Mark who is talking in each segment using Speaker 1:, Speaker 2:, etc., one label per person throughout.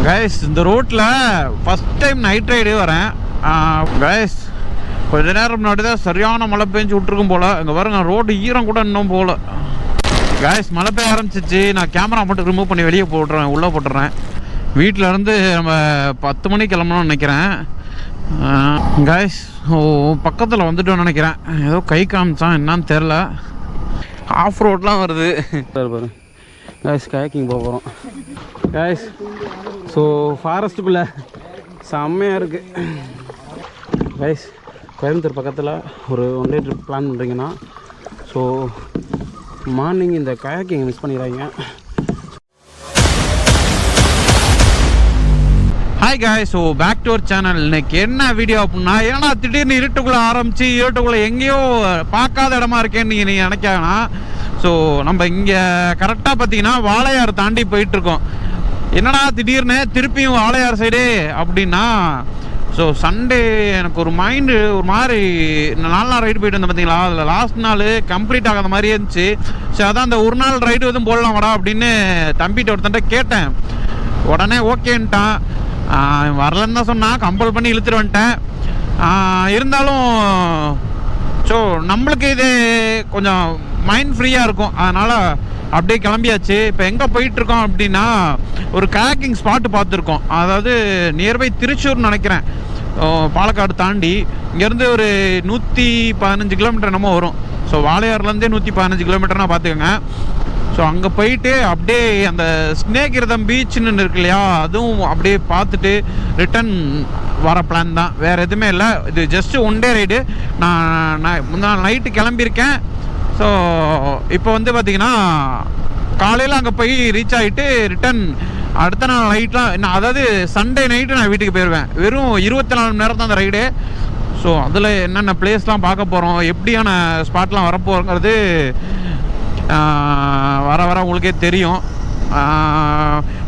Speaker 1: Guys இந்த ரோட்டில் first time night ரைடே வரேன். கைஸ் கொஞ்ச நேரம் முன்னாடி தான் சரியான மழை பெஞ்சு விட்ருக்கும் போல். இங்கே பாருங்க ரோடு ஈரம் கூட இன்னும் போகல. கைஸ் மழை பெய்ய ஆரம்பிச்சிச்சு. நான் கேமரா மட்டும் ரிமூவ் பண்ணி வெளியே போட்டுறேன், உள்ளே போட்டுறேன். வீட்டில் இருந்து நம்ம 10 மணிக்கு கிளம்பணும்னு நினைக்கிறேன். கைஸ் பக்கத்தில் வந்துட்டோன்னு நினைக்கிறேன். ஏதோ கை காமிச்சான் என்னன்னு தெரில. ஆஃப் ரோட்லாம் வருது பாரு. கைஸ் கயாக்கிங் போக போகிறோம் கைஸ். ஸோ ஃபாரஸ்ட்டுக்குள்ளே செம்மையாக இருக்குது கைஸ். கோயம்புத்தூர் பக்கத்தில் ஒரு ஒன் டே ட்ரிப் பிளான் பண்ணுறீங்கன்னா ஸோ மார்னிங் இந்த கயாக்கிங் மிஸ் பண்ணிடுறாங்க. Hi guys, so back to our channel. இன்னைக்கு என்ன வீடியோ அப்படின்னா, ஏன்னா திடீர்னு இருட்டுக்குள்ளே ஆரம்பித்து இருட்டுக்குள்ளே எங்கேயோ பார்க்காத இடமா இருக்கேன்னு நீங்கள் நினைக்காங்கன்னா, ஸோ நம்ம இங்கே கரெக்டாக பார்த்தீங்கன்னா வாளையார் தாண்டி போயிட்டுருக்கோம். என்னடா திடீர்னு திருப்பியும் வாளையார் சைடே அப்படின்னா, ஸோ சண்டே எனக்கு ஒரு மைண்டு ஒரு மாதிரி 4 நாள் ரைடு போயிட்டு வந்தேன் பார்த்தீங்களா. அதில் லாஸ்ட் நாள் கம்ப்ளீட் ஆகாத மாதிரியே இருந்துச்சு. ஸோ அதான் அந்த ஒரு நாள் ரைடு எதுவும் போடலாம் வாடா அப்படின்னு தம்பிகிட்ட ஒருத்தன்ட்ட கேட்டேன். உடனே ஓகேன்ட்டான். வரலன்னு தான் சொன்னால், கம்பல் பண்ணி இழுத்துட்டு வந்துட்டேன். இருந்தாலும் ஸோ நம்மளுக்கு இது கொஞ்சம் மைண்ட் ஃப்ரீயாக இருக்கும், அதனால் அப்படியே கிளம்பியாச்சு. இப்போ எங்கே போயிட்டுருக்கோம் அப்படின்னா, ஒரு கயாக்கிங் ஸ்பாட்டு பார்த்துருக்கோம். அதாவது நியர்பை திருச்சூர்னு நினைக்கிறேன், பாலக்காடு தாண்டி. இங்கேருந்து ஒரு 115 கிலோமீட்டர் என்னமோ வரும். ஸோ வாளையார்லேருந்தே 115 கிலோமீட்டர்னா பார்த்துக்கோங்க. ஸோ அங்கே போயிட்டு அப்படியே அந்த ஸ்னேக் இருதம் பீச்சுன்னு இருக்கு இல்லையா, அதுவும் அப்படியே பார்த்துட்டு ரிட்டன் வர பிளான் தான், வேறு எதுவுமே இல்லை. இது ஜஸ்ட்டு ஒன் டே ரைடு. நான் முன்னாள் நைட்டு கிளம்பியிருக்கேன். ஸோ இப்போ வந்து பார்த்திங்கன்னா காலையில் அங்கே போய் ரீச் ஆகிட்டு ரிட்டன் அடுத்த நாள் நைட்லாம் என்ன, அதாவது சண்டே நைட்டு நான் வீட்டுக்கு போயிடுவேன். வெறும் 24 மணி நேரம் தான் அந்த ரைடு. ஸோ அதில் என்னென்ன பிளேஸ்லாம் பார்க்க போகிறோம், எப்படியான ஸ்பாட்லாம் வரப்போங்கிறது வர வர உங்களுக்கே தெரியும்.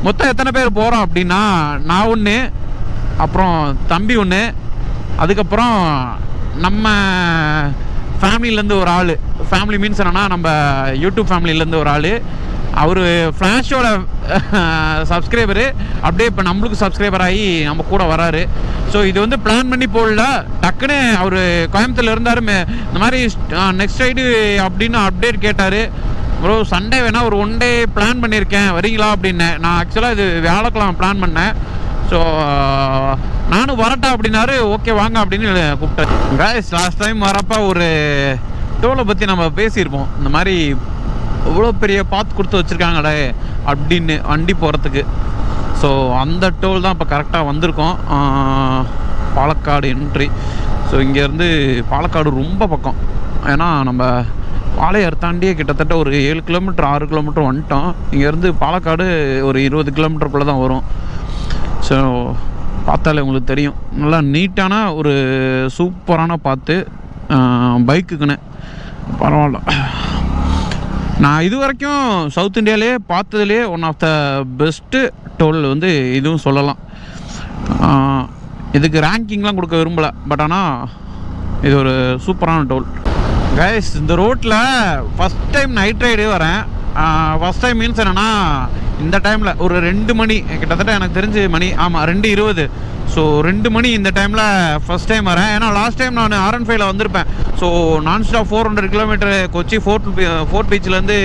Speaker 1: மொத்தம் எத்தனை பேர் போகிறோம் அப்படின்னா, நான் ஒன்று, அப்புறம் தம்பி ஒன்று, அதுக்கப்புறம் நம்ம ஃபேமிலியிலேருந்து ஒரு ஆள். ஃபேமிலி மீன்ஸ் என்னென்னா நம்ம யூடியூப் ஃபேமிலியிலேருந்து ஒரு ஆள். அவர் ஃப்ளாஷோட சப்ஸ்கிரைபரு, அப்படியே இப்போ நம்மளுக்கு சப்ஸ்கிரைபர் ஆகி நம்ம கூட வராரு. ஸோ இது வந்து பிளான் பண்ணி போடல, டக்குன்னு அவர் கோயம்புத்தூரில் இருந்தார். இந்த மாதிரி நெக்ஸ்ட் ரைடு அப்படின்னு அப்டேட் கேட்டார். ப்ரோ சண்டே வேணால் ஒரு ஒன் டே பிளான் பண்ணியிருக்கேன், வரீங்களா அப்படின்னு. நான் ஆக்சுவலாக இது வியாழக்கிழமை பிளான் பண்ணேன். ஸோ நானும் வரட்டா அப்படின்னாரு. ஓகே வாங்க அப்படின்னு கூப்பிட்டாரு. கைஸ் லாஸ்ட் டைம் வரப்போ ஒரு டோலை பற்றி நம்ம பேசியிருப்போம். இந்த மாதிரி இவ்வளோ பெரிய பாத் கொடுத்து வச்சுருக்காங்களே அப்படின்னு வண்டி போகிறதுக்கு. ஸோ அந்த டோல் தான் இப்போ கரெக்டாக வந்திருக்கோம். பாலக்காடு என்ட்ரி. ஸோ இங்கேருந்து பாலக்காடு ரொம்ப பக்கம். ஏன்னா நம்ம வாளையார் தாண்டியே கிட்டத்தட்ட ஒரு 7 கிலோமீட்டர் 6 கிலோமீட்டர் வந்துட்டோம். இங்கேருந்து பாலக்காடு ஒரு 20 கிலோமீட்டருக்குள்ளே தான் வரும். ஸோ பார்த்தாலே உங்களுக்கு தெரியும், நல்லா நீட்டான ஒரு சூப்பரான பாத்து பைக்குக்குன்னு பரவாயில்ல. நான் இது வரைக்கும் சவுத் இந்தியாவிலே பார்த்ததுலேயே one of the best toll வந்து இதுவும் சொல்லலாம். இதுக்கு ரேங்கிங்லாம் கொடுக்க விரும்பலை, பட் ஆனால் இது ஒரு சூப்பரான டோல். கைஸ் இந்த ரோட்டில் ஃபஸ்ட் டைம் நைட் ரைடே வரேன். ஃபஸ்ட் டைம் மீன்ஸ் என்னென்னா, இந்த டைமில் ஒரு 2 மணி கிட்டத்தட்ட எனக்கு தெரிஞ்சு மணி, ஆமாம் 2:20. ஸோ 2 மணி இந்த டைமில் ஃபஸ்ட் டைம் வரேன். ஏன்னா லாஸ்ட் டைம் நான் R15 வந்திருப்பேன். ஸோ நான் ஸ்டாப் 400 கிலோமீட்டர் கொச்சி ஃபோர்ட் பீச்சிலேருந்து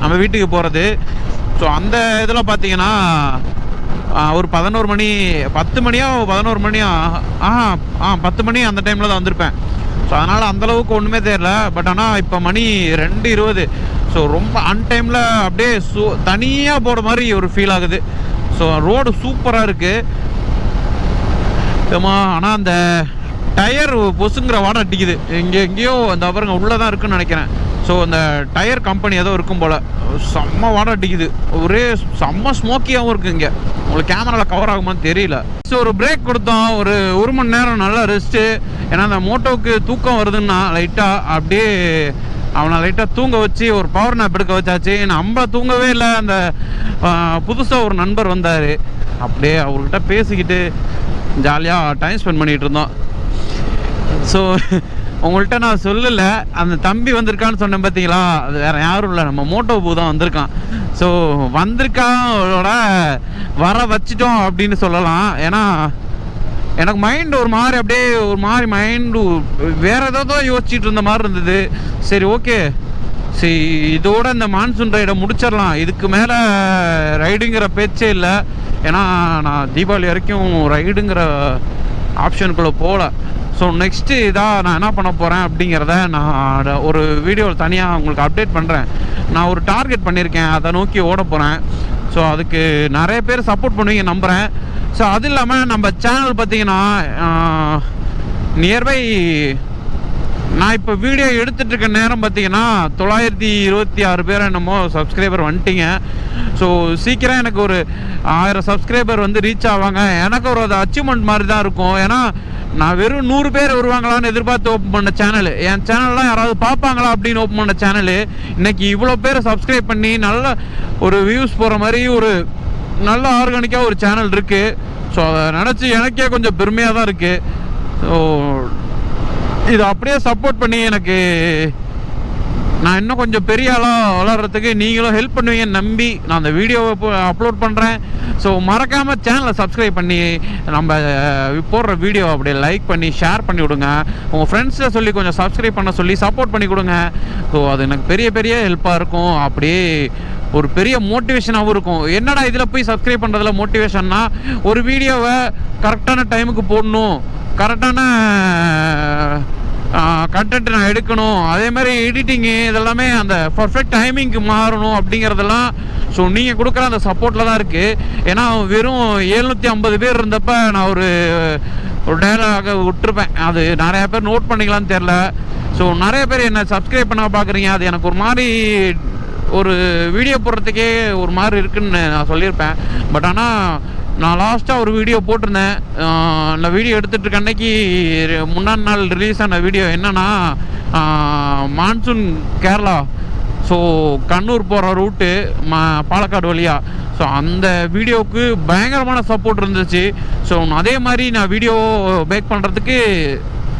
Speaker 1: நம்ம வீட்டுக்கு போகிறது. ஸோ அந்த இதில் பார்த்தீங்கன்னா ஒரு 11 மணி 10 மணியோ 11 மணியோ 10 மணி அந்த டைமில் தான் வந்திருப்பேன். ஸோ அதனால் அந்தளவுக்கு ஒன்றுமே தெரியல. பட் ஆனால் இப்போ மணி 2:20. ஸோ ரொம்ப அன்டைமில் அப்படியே தனியாக போகிற மாதிரி ஒரு ஃபீல் ஆகுது. ஸோ ரோடு சூப்பராக இருக்குது. ஆனால் அந்த டயர் பொசுங்கிற வாடை அடிக்குது. எங்கேயோ அந்த பாருங்க உள்ளே தான் இருக்குன்னு நினைக்கிறேன். ஸோ அந்த டயர் கம்பெனி ஏதோ இருக்கும் போல், செம்ம வாடை அடிக்குது. ஒரே செம்ம ஸ்மோக்கியாகவும் இருக்குது. இங்கே உங்களுக்கு கேமராவில் கவர் ஆகுமான்னு தெரியல. ஸோ ஒரு பிரேக் கொடுத்தோம், ஒரு மணி நேரம் நல்லா ரெஸ்ட்டு. ஏன்னா அந்த மோட்டோவுக்கு தூக்கம் வருதுன்னா லைட்டாக அப்படியே அவனை லைட்டாக தூங்க வச்சு ஒரு பவர் நாப் எடுக்க வச்சாச்சு. நம்ம தூங்கவே இல்லை. அந்த புதுசாக ஒரு நண்பர் வந்தார், அப்படியே அவர்கிட்ட பேசிக்கிட்டு ஜாலியாக டைம் ஸ்பெண்ட் பண்ணிகிட்டு இருந்தோம். ஸோ உங்கள்கிட்ட நான் சொல்லலை, அந்த தம்பி வந்திருக்கான்னு சொன்னேன் பார்த்தீங்களா, அது வேறு யாரும் இல்லை, நம்ம மோட்டோ பூ தான் வந்திருக்கான். ஸோ வந்திருக்கானோட வர வச்சிட்டோம் அப்படின்னு சொல்லலாம். ஏன்னா எனக்கு மைண்டு ஒரு மாதிரி அப்படியே ஒரு மாதிரி மைண்டு வேறு ஏதோ யோசிச்சுட்டு இருந்த மாதிரி இருந்தது. சரி ஓகே, சரி இதோட இந்த மான்சூன் ரைடை முடிச்சிடலாம், இதுக்கு மேலே ரைடுங்கிற பேச்சே இல்லை. ஏன்னா நான் தீபாவளி வரைக்கும் ரைடுங்கிற ஆப்ஷனுக்குள்ளே போகல. ஸோ நெக்ஸ்ட்டு இதாக நான் என்ன பண்ண போகிறேன் அப்படிங்கிறத நான் ஒரு வீடியோவில் தனியாக உங்களுக்கு அப்டேட் பண்ணுறேன். நான் ஒரு டார்கெட் பண்ணியிருக்கேன், அதை நோக்கி ஓட போகிறேன். ஸோ அதுக்கு நிறைய பேர் சப்போர்ட் பண்ணுவீங்க நம்புகிறேன். ஸோ அது இல்லாமல் நம்ம சேனல் பார்த்திங்கன்னா நியர்பை நான் இப்போ வீடியோ எடுத்துகிட்ருக்க நேரம் பார்த்தீங்கன்னா 926 பேர் என்னமோ சப்ஸ்கிரைபர் வந்துட்டிங்க. ஸோ சீக்கிரம் எனக்கு ஒரு 1000 சப்ஸ்கிரைபர் வந்து ரீச் ஆவாங்க. எனக்கு ஒரு அது அச்சீவ்மெண்ட் மாதிரி தான் இருக்கும். ஏன்னா நான் வெறும் 100 பேர் வருவாங்களான்னு எதிர்பார்த்து ஓப்பன் பண்ண சேனல், என் சேனல்லாம் யாராவது பார்ப்பாங்களா அப்படின்னு ஓப்பன் பண்ண சேனல், இன்றைக்கி இவ்வளோ பேரை சப்ஸ்கிரைப் பண்ணி நல்ல ஒரு வியூஸ் போகிற மாதிரி ஒரு நல்ல ஆர்கானிக்காக ஒரு சேனல் இருக்குது. ஸோ அதை நினச்சி எனக்கே கொஞ்சம் பெருமையாக தான் இருக்குது. ஸோ இதை அப்படியே சப்போர்ட் பண்ணி எனக்கு நான் இன்னும் கொஞ்சம் பெரிய ஆளாக வளர்கிறதுக்கு நீங்களும் ஹெல்ப் பண்ணுவீங்கன்னு நம்பி நான் அந்த வீடியோவை அப்லோட் பண்ணுறேன். ஸோ மறக்காமல் சேனலை சப்ஸ்கிரைப் பண்ணி நம்ம போடுற வீடியோ அப்படியே லைக் பண்ணி ஷேர் பண்ணி விடுங்க. உங்கள் ஃப்ரெண்ட்ஸில் சொல்லி கொஞ்சம் சப்ஸ்கிரைப் பண்ண சொல்லி சப்போர்ட் பண்ணி கொடுங்க. ஸோ அது எனக்கு பெரிய பெரிய ஹெல்ப்பாக இருக்கும், அப்படியே ஒரு பெரிய மோட்டிவேஷனாகவும் இருக்கும். என்னடா இதில் போய் சப்ஸ்கிரைப் பண்ணுறதுல மோட்டிவேஷன்னா, ஒரு வீடியோவை கரெக்டான டைமுக்கு போடணும், கரெக்டான கண்டென்ட் நான் எடுக்கணும், அதே மாதிரி எடிட்டிங்கு இதெல்லாமே அந்த பர்ஃபெக்ட் டைமிங்க்கு மாறணும் அப்படிங்கிறதெல்லாம் ஸோ நீங்கள் கொடுக்குற அந்த சப்போர்ட்டில் தான் இருக்குது. ஏன்னா வெறும் 750 பேர் இருந்தப்போ நான் ஒரு டயலாக விட்டுருப்பேன், அது நிறையா பேர் நோட் பண்ணிக்கலான்னு தெரில. ஸோ நிறைய பேர் என்னை சப்ஸ்கிரைப் பண்ண பார்க்குறீங்க, அது எனக்கு ஒரு மாதிரி ஒரு வீடியோ போடுறதுக்கே ஒரு மாதிரி இருக்குதுன்னு நான் சொல்லியிருப்பேன். பட் ஆனால் நான் லாஸ்ட்டாக ஒரு வீடியோ போட்டிருந்தேன், அந்த வீடியோ எடுத்துகிட்டு இருக்க அன்னைக்கு முன்னாடி நாள் ரிலீஸ் ஆன வீடியோ என்னென்னா மான்சூன் கேரளா, ஸோ கண்ணூர் போகிற ரூட்டு பாலக்காடு வழியாக. ஸோ அந்த வீடியோவுக்கு பயங்கரமான சப்போர்ட் இருந்துச்சு. ஸோ அதே மாதிரி நான் வீடியோ மேக் பண்ணுறதுக்கு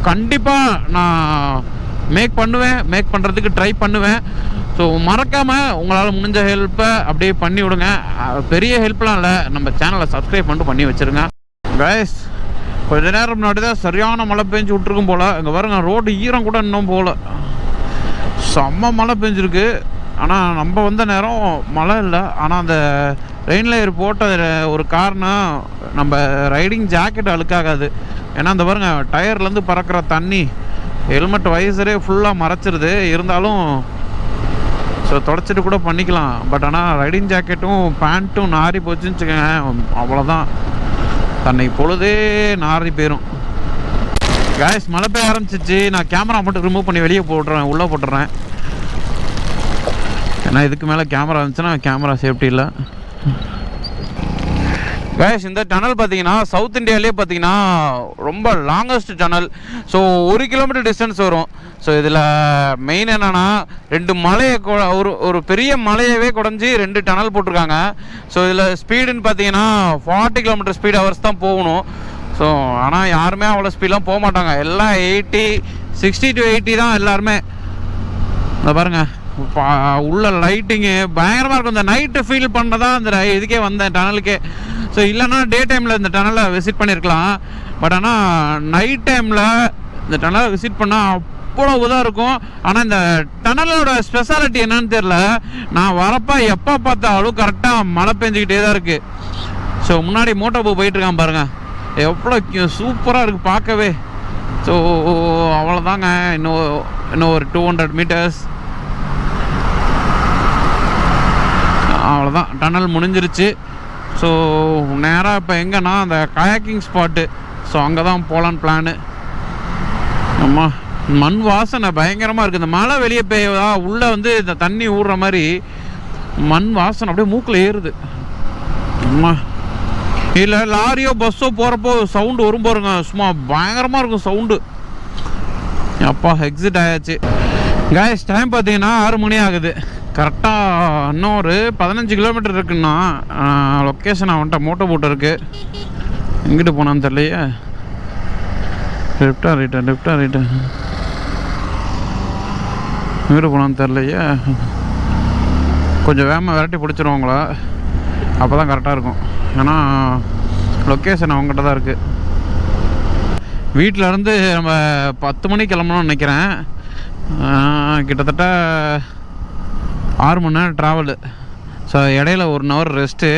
Speaker 1: கண்டிப்பாக நான் மேக் பண்ணுறதுக்கு ட்ரை பண்ணுவேன். ஸோ மறக்காமல் உங்களால் முடிஞ்ச ஹெல்ப்பை அப்படியே பண்ணி விடுங்க. பெரிய ஹெல்ப்லாம் இல்லை, நம்ம சேனலை சப்ஸ்கிரைப் பண்ணி வச்சுருங்க. கைஸ் கொஞ்ச நேரம் முன்னாடி தான் சரியான மழை பெஞ்சு விட்ருக்கும் போல். இங்கே பாருங்க, ரோடு ஈரம் கூட இன்னும் போகல, செம்ம மழை பெஞ்சிருக்கு. ஆனால் நம்ம வந்த நேரம் மழை இல்லை. ஆனால் அந்த ரெயின் லேயர் போட்ட ஒரு காரணம் நம்ம ரைடிங் ஜாக்கெட் அழுக்காகாது. ஏன்னா அந்த பாருங்க, டயர்லேருந்து பறக்கிற தண்ணி ஹெல்மெட் வைசரே ஃபுல்லாக மறைச்சிருது. இருந்தாலும் ஸோ தொடச்சிட்டு கூட பண்ணிக்கலாம். பட் ஆனால் ரைடிங் ஜாக்கெட்டும் பேண்ட்டும் நாரி போச்சுன்னு வச்சுக்கோங்க, அவ்வளோதான், தன்னை பொழுதே நாரி போயிடும். கேஸ் மழை பெய்ய ஆரம்பிச்சிச்சு. நான் கேமரா மட்டும் ரிமூவ் பண்ணி வெளியே போட்டுறேன், உள்ளே போட்டுறேன். ஏன்னா இதுக்கு மேலே கேமரா இருந்துச்சுன்னா கேமரா சேஃப்டி இல்லை. கைஸ் இந்த டனல் பார்த்தீங்கன்னா சவுத் இந்தியாவிலே பார்த்தீங்கன்னா ரொம்ப longest tunnel. So 1 kilometre distance வரும். ஸோ இதில் மெயின் என்னென்னா 2 மலையை ஒரு பெரிய மலையவே குடஞ்சி 2 டனல் போட்டிருக்காங்க. ஸோ இதில் ஸ்பீடுன்னு பார்த்தீங்கன்னா 40 கிலோமீட்டர் ஸ்பீட் ஹவர்ஸ் தான் போகணும். ஸோ ஆனால் யாருமே அவ்வளோ ஸ்பீடெலாம் போக மாட்டாங்க, எல்லாம் 60 to 80 தான் எல்லாருமே. இந்த பாருங்கள், உள்ள லைட்டிங்கு பயங்கரமாக இருக்கும். இந்த நைட்டு ஃபீல் பண்ணதா அந்த இதுக்கே வந்தேன் டனலுக்கே. ஸோ இல்லைன்னா டே டைமில் இந்த டனலை விசிட் பண்ணியிருக்கலாம். பட் ஆனால் நைட் டைமில் இந்த டனலை விசிட் பண்ணால் அவ்வளோ இதாக இருக்கும். ஆனால் இந்த டனலோட ஸ்பெஷாலிட்டி என்னன்னு தெரில, நான் வரப்போ எப்போ பார்த்தாலும் கரெக்டாக மழை பெஞ்சிக்கிட்டே தான் இருக்குது. ஸோ முன்னாடி மோட்டோ பூ போயிட்டுருக்கான் பாருங்கள், எவ்வளோ சூப்பராக இருக்குது பார்க்கவே. ஸோ அவ்வளோதாங்க, இன்னும் ஒரு 200 மீட்டர்ஸ், அவ்வளோதான், டனல் முடிஞ்சிருச்சு. ஸோ நேராக இப்போ எங்கன்னா அந்த கயாக்கிங் ஸ்பாட்டு, ஸோ அங்கே தான் போகலான்னு பிளானு. அம்மா மண் வாசனை பயங்கரமாக இருக்குது. இந்த மழை வெளியே பெய்யதா உள்ளே வந்து இந்த தண்ணி ஊடுற மாதிரி மண் வாசனை அப்படியே மூக்கில் ஏறுது. அம்மா இல்லை லாரியோ பஸ்ஸோ போகிறப்போ சவுண்டு வரும் பாருங்க, சும்மா பயங்கரமாக இருக்கும் சவுண்டு. அப்பா எக்ஸிட் ஆயாச்சு. கைஸ் டைம் பார்த்தீங்கன்னா 6 மணி ஆகுது. கரெக்டாக இன்னும் ஒரு 15 கிலோமீட்டர் இருக்குன்னா லொக்கேஷன் அவன்கிட்ட மோட்டோ போட்டு இருக்குது. எங்கிட்டு போனான்னு தெரியலையே, லெஃப்டா ரைட்டா வீடு போனான்னு தெரிலையே. கொஞ்சம் வேகமாக விரட்டி பிடிச்சிருவாங்களா, அப்போ தான் கரெக்டாக இருக்கும். ஏன்னா லொக்கேஷன் அவங்ககிட்ட தான் இருக்குது. வீட்டிலேருந்து நம்ம 10 மணிக்கு கிளம்பணும்னு நினைக்கிறேன். கிட்டத்தட்ட 6 மணி நேரம் ட்ராவலு. ஸோ இடையில 1 hour ரெஸ்ட்டு.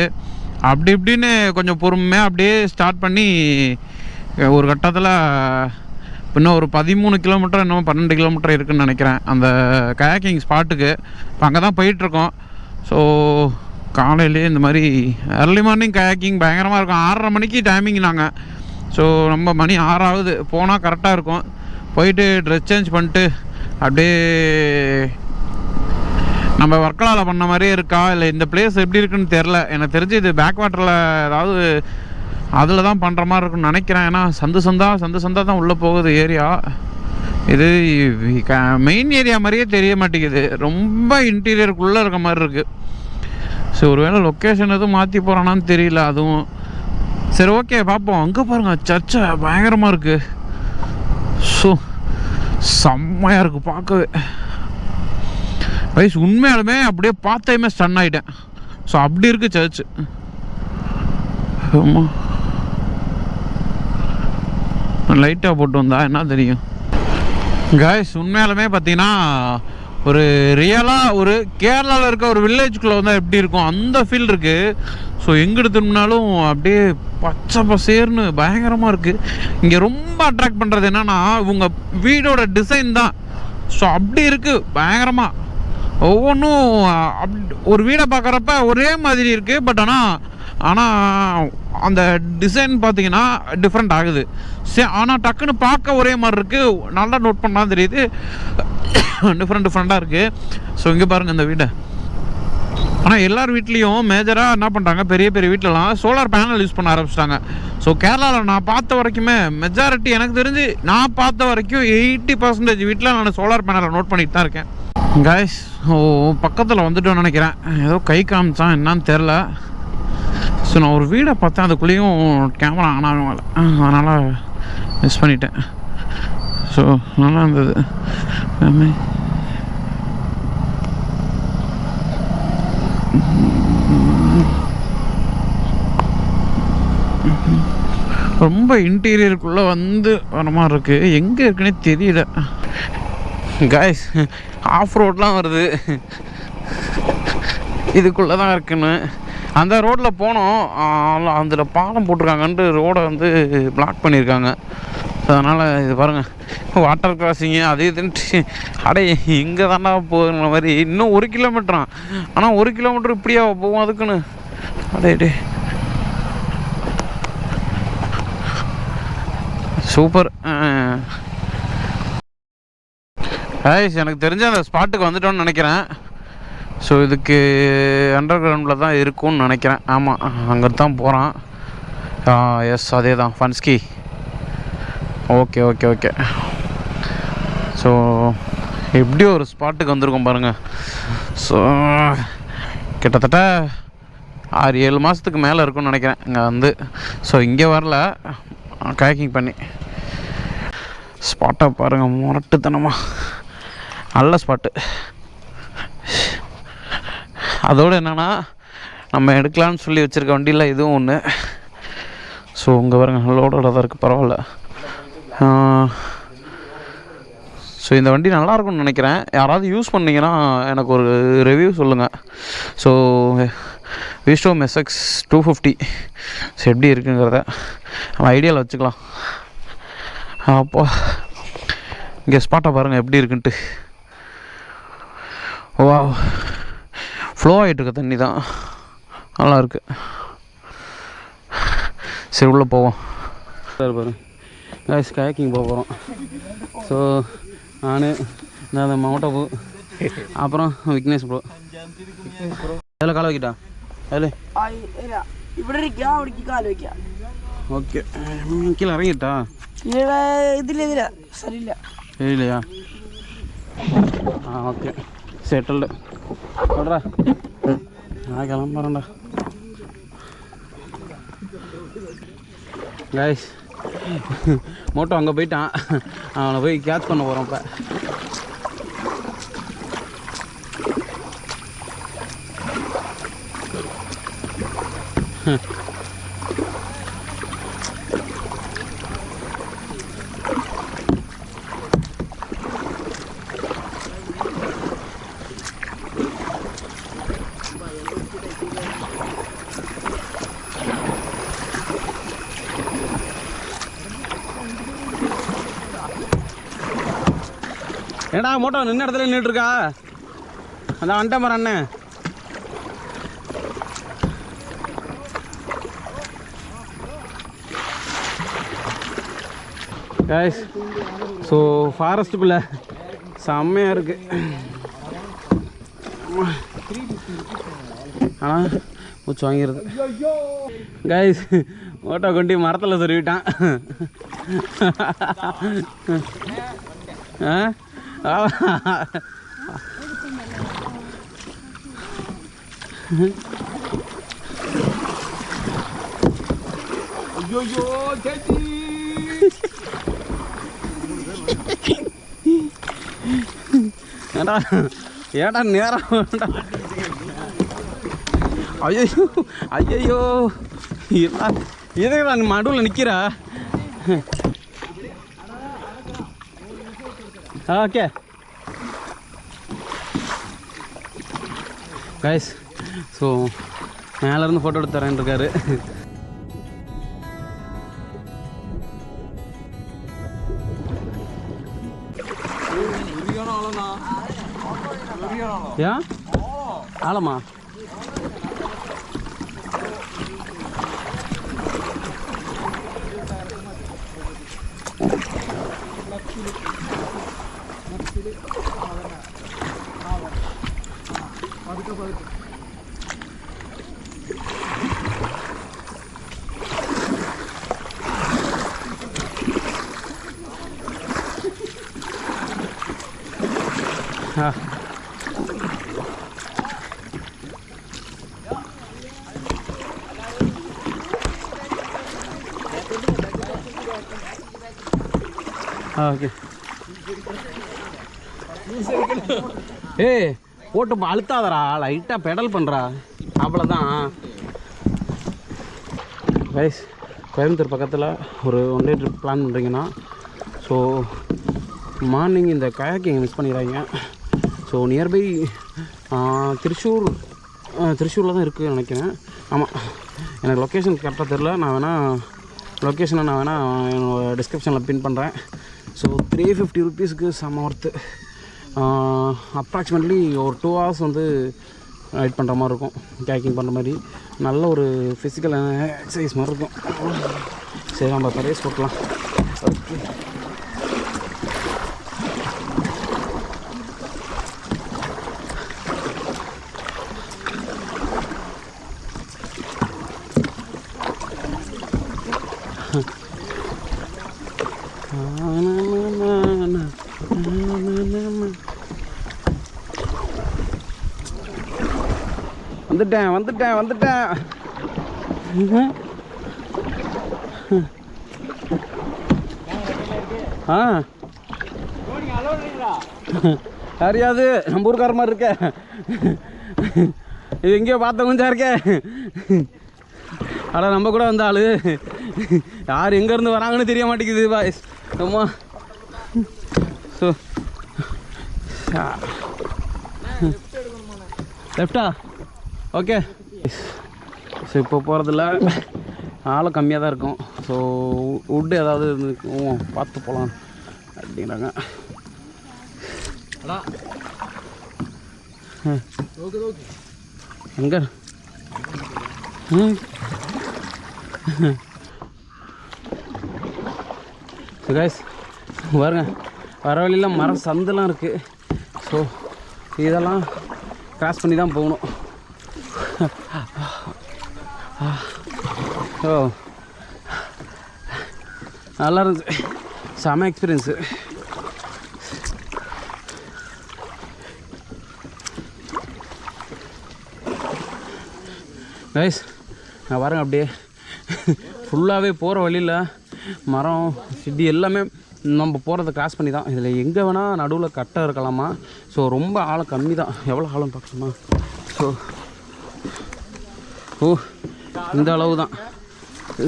Speaker 1: அப்படி இப்படின்னு கொஞ்சம் பொறுமையாக அப்படியே ஸ்டார்ட் பண்ணி ஒரு கட்டத்தில் இன்னும் ஒரு 13 கிலோமீட்டர் இன்னும் 12 கிலோமீட்டர் இருக்குதுன்னு நினைக்கிறேன் அந்த கயாக்கிங் ஸ்பாட்டுக்கு. இப்போ அங்கே தான் போயிட்டுருக்கோம். ஸோ காலையிலேயே இந்த மாதிரி ஏர்லி மார்னிங் கயாக்கிங் பயங்கரமாக இருக்கும். 6:30 மணிக்கு டைமிங் நாங்கள். ஸோ நம்ம மணி 6 ஆகுது. போனால் கரெக்டாக இருக்கும். போயிட்டு ட்ரெஸ் சேஞ்ச் பண்ணிட்டு அப்படியே நம்ம வர்க்கலாவில் பண்ண மாதிரியே இருக்கா இல்லை இந்த பிளேஸ் எப்படி இருக்குன்னு தெரில. எனக்கு தெரிஞ்சு இது பேக் வாட்டரில் ஏதாவது அதில் தான் பண்ணுற மாதிரி இருக்குன்னு நினைக்கிறேன். ஏன்னா சந்து சந்தா தான் உள்ளே போகுது ஏரியா. இது மெயின் ஏரியா மாதிரியே தெரிய மாட்டேங்குது. ரொம்ப இன்டீரியருக்குள்ளே இருக்க மாதிரி இருக்குது. ஸோ ஒருவேளை லொக்கேஷன் எதுவும் மாற்றி போகிறானான்னு தெரியல. அதுவும் சரி, ஓகே பார்ப்போம். அங்கே பாருங்கள், சர்ச்சை பயங்கரமாக இருக்குது. ஸோ செம்மையாக இருக்குது பார்க்கவே. வயசு உண்மையாலுமே அப்படியே பார்த்தையுமே ஸ்டன் ஆகிட்டேன். ஸோ அப்படி இருக்குது சர்ச்சு. ஆமாம், லைட்டாக போட்டு வந்தா என்ன தெரியும். காய்ஸ் உண்மையாலுமே பார்த்தீங்கன்னா ஒரு ரியலாக ஒரு கேரளாவில் இருக்க ஒரு வில்லேஜுக்குள்ளே வந்தால் எப்படி இருக்கும் அந்த ஃபீல் இருக்குது. ஸோ எங்கிட்டு திரும்பினாலும் அப்படியே பச்சை பசேர்னு பயங்கரமாக இருக்குது. இங்கே ரொம்ப அட்ராக்ட் பண்ணுறது என்னென்னா இவங்க வீடோட டிசைன் தான். ஸோ அப்படி இருக்குது பயங்கரமாக. ஒவ்வொன்றும் ஒரு வீடை பார்க்குறப்ப ஒரே மாதிரி இருக்குது. பட் ஆனால் அந்த டிசைன் பார்த்தீங்கன்னா டிஃப்ரெண்ட் ஆகுது. சரி, ஆனால் டக்குன்னு பார்க்க ஒரே மாதிரி இருக்குது. நல்லா நோட் பண்ணால் தெரியுது டிஃப்ரெண்ட்டாக இருக்குது. ஸோ இங்கே பாருங்கள் இந்த வீடை. ஆனால் எல்லார் வீட்லேயும் மேஜராக என்ன பண்ணுறாங்க, பெரிய பெரிய வீட்டிலலாம் சோலார் பேனல் யூஸ் பண்ண ஆரம்பிச்சிட்டாங்க. ஸோ கேரளாவில் நான் பார்த்த வரைக்குமே மெஜாரிட்டி எனக்கு தெரிஞ்சு நான் பார்த்த வரைக்கும் 80% வீட்டில் நான் சோலார் பேனலை நோட் பண்ணிட்டு தான் இருக்கேன். காய்ஸ் பக்கத்தில் வந்துட்டோன்னு நினைக்கிறேன். ஏதோ கை காமிச்சான் என்னன்னு தெரில. ஸோ நான் ஒரு வீடை பார்த்தேன், அதுக்குள்ளேயும் கேமரா ஆன் ஆகல, அதனால் மிஸ் பண்ணிட்டேன். ஸோ நல்லா இருந்தது. ரொம்ப இன்டீரியருக்குள்ளே வந்து வர மாதிரி இருக்குது. எங்கே இருக்குன்னே தெரியல. காய்ஸ் ஆஃப் ரோட்லாம் வருது. இதுக்குள்ளே தான் இருக்குன்னு அந்த ரோட்டில் போனோம். அதில் பாலம் போட்டிருக்காங்கன்ட்டு ரோடை வந்து பிளாக் பண்ணியிருக்காங்க. அதனால் இது பாருங்கள், வாட்டர் கிராசிங்கு அது இதுன்ட்டு அடே இங்கே தாண்டா போகிற மாதிரி. இன்னும் 1 கிலோமீட்டரான். ஆனால் 1 கிலோமீட்டர் இப்படியா போவோம் அதுக்குன்னு. அடே சூப்பர். எனக்கு தெரிஞ்ச அந்த ஸ்பாட்டுக்கு வந்துட்டோன்னு நினைக்கிறேன். ஸோ இதுக்கு அண்டர் கிரவுண்டில் தான் இருக்கும்னு நினைக்கிறேன். ஆமாம், அங்கே தான் போகிறான். எஸ் அதே தான், ஃபன்ஸ்கி. ஓகே. ஸோ எப்படி ஒரு ஸ்பாட்டுக்கு வந்திருக்கோம் பாருங்கள். ஸோ கிட்டத்தட்ட 6-7 மாதத்துக்கு மேலே இருக்கும்னு நினைக்கிறேன் இங்கே வந்து. ஸோ இங்கே வரல, கயாக்கிங் பண்ணி ஸ்பாட்டை பாருங்கள். முரட்டுத்தனமாக நல்ல ஸ்பாட்டு. அதோடு என்னென்னா நம்ம எடுக்கலான்னு சொல்லி வச்சுருக்க வண்டியில் இதுவும் ஒன்று. ஸோ இங்கே பாருங்க லோடோட தான் இருக்குது, பரவாயில்ல. ஸோ இந்த வண்டி நல்லாயிருக்கும்னு நினைக்கிறேன். யாராவது யூஸ் பண்ணிங்கன்னா எனக்கு ஒரு ரிவ்யூ சொல்லுங்கள். ஸோ விஸ்டோம் SX 250 ஸோ எப்படி இருக்குங்கிறத நம்ம ஐடியாவில் வச்சுக்கலாம். அப்போ இங்கே ஸ்பாட்டை பாருங்கள் எப்படி இருக்குன்ட்டு. வா, ஃப்ளோ ஆகிட்டு இருக்க தண்ணி தான், நல்லாயிருக்கு. சரி உள்ளே போவோம். சார் பாருங்க காய்ஸ், கயாக்கிங் போக போகிறோம். ஸோ நான் அந்த மவுண்டபு, அப்புறம் விக்னேஷ் ப்ரோ. அதில் காலை வைக்கிட்டா அதில்
Speaker 2: இப்படி இருக்கியா, அவனுக்கு கால் வைக்க.
Speaker 1: ஓகே, கீழே இறங்கிட்டா.
Speaker 2: இதில் சரியில்லை
Speaker 1: இல்லையா? Okay, settled. சொல்கிறா நான் கிளம்புறேன்டா. கைஸ் மோட்டோ அங்கே போயிட்டான், அவனை போய் கேட்ச் பண்ண போகிறோம். இப்போ
Speaker 3: ஏடா மோட்டோ நின்ன இடத்துல நின்றுட்டுருக்கா? அதான் வந்துட்டேன் பாரு அண்ணன். கைஸ், ஸோ ஃபாரஸ்ட்டுக்குள்ளே செம்மையாக இருக்குது. ஆனால் மூச்சு வாங்கிடுது. கைஸ், மோட்டோ கொண்டு மரத்தில் சொருவிட்டான். ஏடா நேரம் ஐயோ ஐயோ இதே நான் மடுவில் நிற்கிறா. ஓகே கைஸ், ஸோ மேலேருந்து ஃபோட்டோ எடுத்து தரேன் இருக்காரு. ஏன் ஆழமா? ஓகே. ஏய் போட்டு அழுத்தாதரா, லைட்டாக பெடல் பண்ணுறா, அவ்வளோதான். கைஸ், கோயம்புத்தூர் பக்கத்தில் ஒரு ஒன் டே ட்ரிப் பிளான் பண்ணுறீங்கன்னா ஸோ மார்னிங் இந்த கயாக்கிங் மிஸ் பண்ணிடுறாங்க. ஸோ நியர்பை திருச்சூரில் தான் இருக்குதுன்னு நினைக்கிறேன். ஆமாம், எனக்கு லொக்கேஷன் கரெக்டாக தெரில. நான் வேணால் லொக்கேஷனை என்னோடய டிஸ்கிரிப்ஷனில் பின் பண்ணுறேன். ஸோ 350 ருபீஸுக்கு செம்ம ஒர்த்து. அப்ராக்சிமேட்லி ஒரு 2 hours வந்து ரைட் பண்ணுற மாதிரி இருக்கும், கேக்கிங் பண்ணுற மாதிரி. நல்ல ஒரு ஃபிசிக்கல் எக்ஸசைஸ் மாதிரி இருக்கும். சரி, நம்ம இப்போ ரேஸ் போட்டலாம். ஓகே. வந்துட்டேன். யாரையாவது நம்ம ஊருக்கார மாதிரி இருக்க, இது எங்கேயோ பார்த்த கொஞ்சம் இருக்கே. ஆனால் நம்ம கூட வந்த ஆளு யார் எங்கேருந்து வராங்கன்னு தெரிய மாட்டேங்குது பாய்ஸ். அம்மா, ஸோ லெஃப்டா? ஓகே. ஸோ இப்போ போகிறதில்ல, ஆளும் கம்மியாக தான் இருக்கும். ஸோ வுட்டு ஏதாவது பார்த்து போகலாம் அப்படிங்கிறாங்க. எங்கே கைஸ் பாருங்க, வர வழியில் மரம் சந்தெல்லாம் இருக்குது. ஸோ இதெல்லாம் கிராஸ் பண்ணி தான் போகணும். ஸோ நல்லா இருந்துச்சு, செம எக்ஸ்பீரியன்ஸு. கைஸ் நான் பாருங்க, அப்படியே ஃபுல்லாகவே போகிற வழியில் மரம் செடி எல்லாமே நம்ம போகிறத கிராஸ் பண்ணி தான். இதில் எங்கே வேணால் நடுவில் கட்டை இருக்கலாமா. ஸோ ரொம்ப ஆழம் கம்மி தான். எவ்வளோ ஆழம் பார்க்கணுமா? ஸோ இந்த அளவு தான்.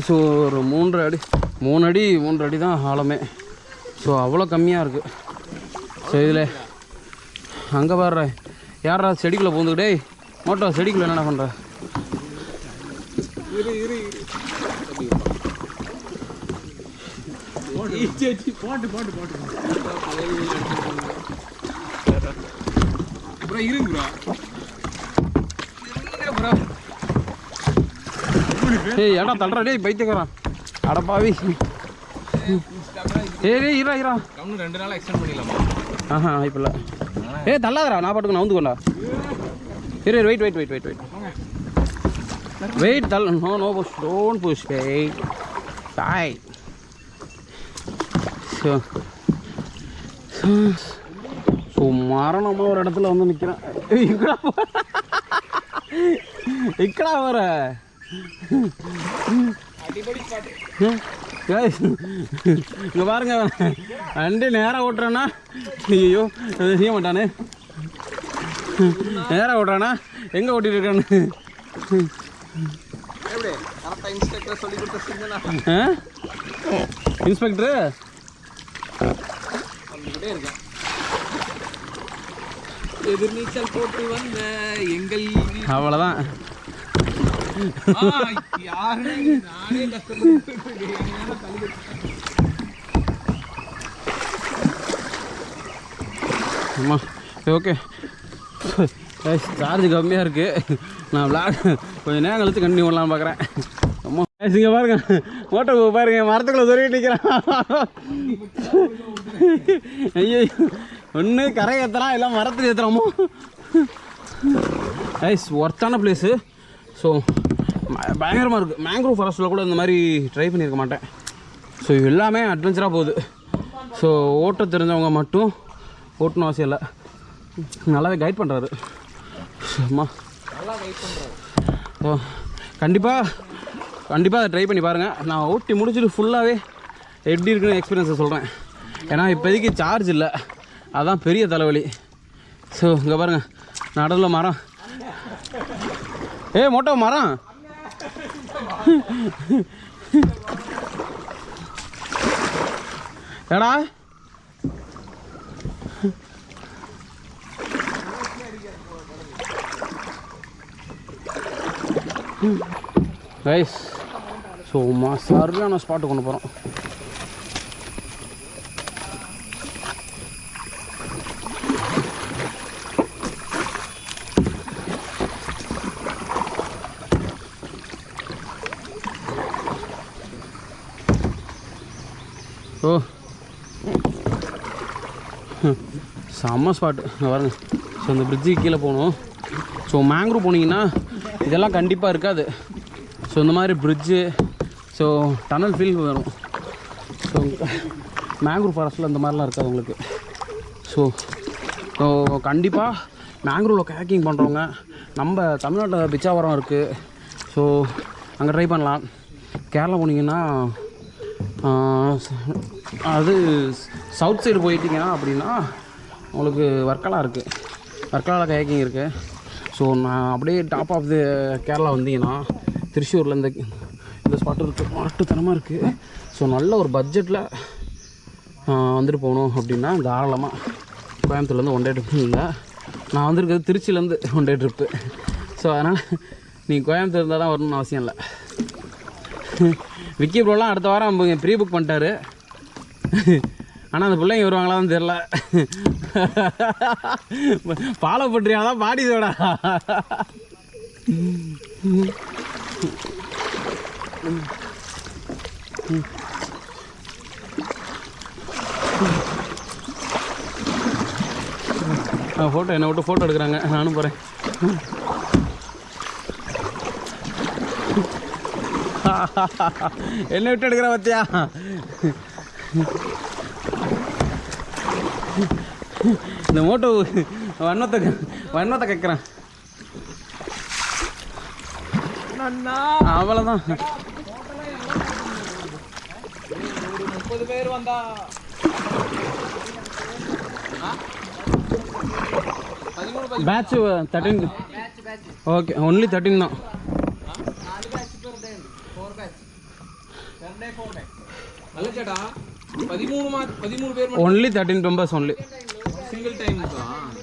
Speaker 3: ஸோ ஒரு 3 அடி தான் ஆழமே. ஸோ அவ்வளோ கம்மியாக இருக்குது. ஸோ இதில் அங்கே வர்ற யாரா செடிக்குள்ளே பூந்துக்கிட்டே மோட்டோ செடிக்குள்ளே என்னென்ன பண்ணுற? ஏய் ஏடா தள்ளுறா டேய் பைத்தியக்காரன் அடப்பாவி. ஏய் இரா
Speaker 4: 2 நாள் எக்ஸ்டெண்ட் பண்ணிடலாமா?
Speaker 3: ஆஹா இப்போ இல்லை. ஏய் தள்ளாதரா நான் பாட்டுக்கு நான் வந்துக்கொண்டா. வெயிட் தள்ள. No push, don't push, wait சாய். ஸோ மரணமாக ஒரு இடத்துல வந்து நிற்கிறேன். இக்கடா வர இங்கே பாருங்க. வண்டி நேராக ஓட்டுறேன்னா ஐயோ செய்ய மாட்டானே. நேராக ஓட்டுறானா எங்கே ஓட்டிட்டு இருக்கான்னு இன்ஸ்பெக்டரு
Speaker 4: எதிர்நீச்சல் போட்டு வந்த எங்கள்
Speaker 3: அவ்வளோதான். அம்மா ஓகே சார்ஜ் கம்மியாக இருக்குது. நான் கொஞ்சம் நேரம் கழித்து கண்டினியூ பண்ணலான்னு பார்க்குறேன். அம்மா இங்கே பாருங்க மோட்டோ பாருங்க மரத்துக்குள்ளே சொருவிட்டு நிற்கிறேன். ஐயோ ஒன்று கரை ஏற்றலாம் எல்லாம் மரத்துக்கு ஏற்றுறோமோ. ஐஸ் ஒர்த்தான பிளேஸு. ஸோ பயங்கரமாக இருக்குது. மேங்க்ரோவ் ஃபாரஸ்ட்டில் கூட இந்த மாதிரி ட்ரை பண்ணியிருக்க மாட்டேன். ஸோ எல்லாமே அட்வென்ச்சராக போகுது. ஸோ ஓட்ட தெரிஞ்சவங்க மட்டும் ஓட்டணும் அவசியம் இல்லை. நல்லாவே கைட் பண்ணுறாரு. அம்மா ஓ கண்டிப்பாக அதை ட்ரை பண்ணி பாருங்கள். நான் ஓட்டி முடிச்சுட்டு ஃபுல்லாகவே எப்படி இருக்குன்னு எக்ஸ்பீரியன்ஸை சொல்கிறேன். ஏன்னா இப்போதைக்கு சார்ஜ் இல்லை, அதுதான் பெரிய தலைவலி. ஸோ இங்கே பாருங்கள் நடுவில் மரம். மோட்டோ மரம் ஏடா ரைஸ். ஸோ சரியான ஸ்பாட்டு கொண்டு போகிறோம். ஓ செம்ம ஸ்பாட்டு பாருங்க. ஸோ இந்த பிரிட்ஜுக்கு கீழே போகணும். ஸோ மேங்க்ரூவ் போனீங்கன்னா இதெல்லாம் கண்டிப்பாக இருக்காது. ஸோ இந்த மாதிரி பிரிட்ஜு ஸோ டனல் ஃபீல் வரும். ஸோ மேங்க்ரூவ் ஃபாரஸ்ட்டில் இந்த மாதிரிலாம் இருக்காது உங்களுக்கு. ஸோ கண்டிப்பாக மேங்க்ரூவில் கேக்கிங் பண்ணுறவங்க நம்ம தமிழ்நாட்டில் பிச்சாவரம் இருக்குது. ஸோ அங்கே ட்ரை பண்ணலாம். கேரளா போனீங்கன்னா அது சவுத் சைடு போயிட்டீங்கன்னா அப்படின்னா உங்களுக்கு வர்க்கலா இருக்குது. வர்க்கலாவில் கேக்கிங் இருக்குது. ஸோ நான் அப்படியே டாப் ஆஃப் த கேரளா வந்தீங்கன்னா திருச்சூரில் இந்த ஸ்பாட்டு இருக்குது. மாட்டுத்தனமாக இருக்குது. ஸோ நல்ல ஒரு பட்ஜெட்டில் வந்துட்டு போகணும் அப்படின்னா தாராளமாக கோயம்புத்தூர்லேருந்து 1 டே ட்ரிப்பு இல்லை. நான் வந்திருக்கிறது திருச்சியிலேருந்து 1 டே ட்ரிப்பு. ஸோ அதனால் நீங்கள் கோயம்புத்தூர் இருந்தால் தான் வரணும்னு அவசியம் இல்லை. விக்கி ப்ரோலாம் அடுத்த வாரம் ப்ரீ புக் பண்ணிட்டாரு. ஆனால் அந்த பிள்ளைங்க வருவாங்களான்னு தெரில. ஃபாலோ பண்ணுறியா தான் பாடி சோடா. ஃபோட்டோ என்னை விட்டு ஃபோட்டோ எடுக்கிறாங்க. நானும் போகிறேன். என்ன விட்டு எடுக்கிற பார்த்தியா? இந்த மோட்டோ வண்ணத்தை கேட்குறேன். அவ்வளோதான்.
Speaker 4: 30 பேர் வந்தா
Speaker 3: பேட்ச் 13. ஓகே ஒன்லி 13 தான்.
Speaker 4: நல்ல சேட்டா 13 பேர்
Speaker 3: only 13 members only.
Speaker 4: Single time தான்.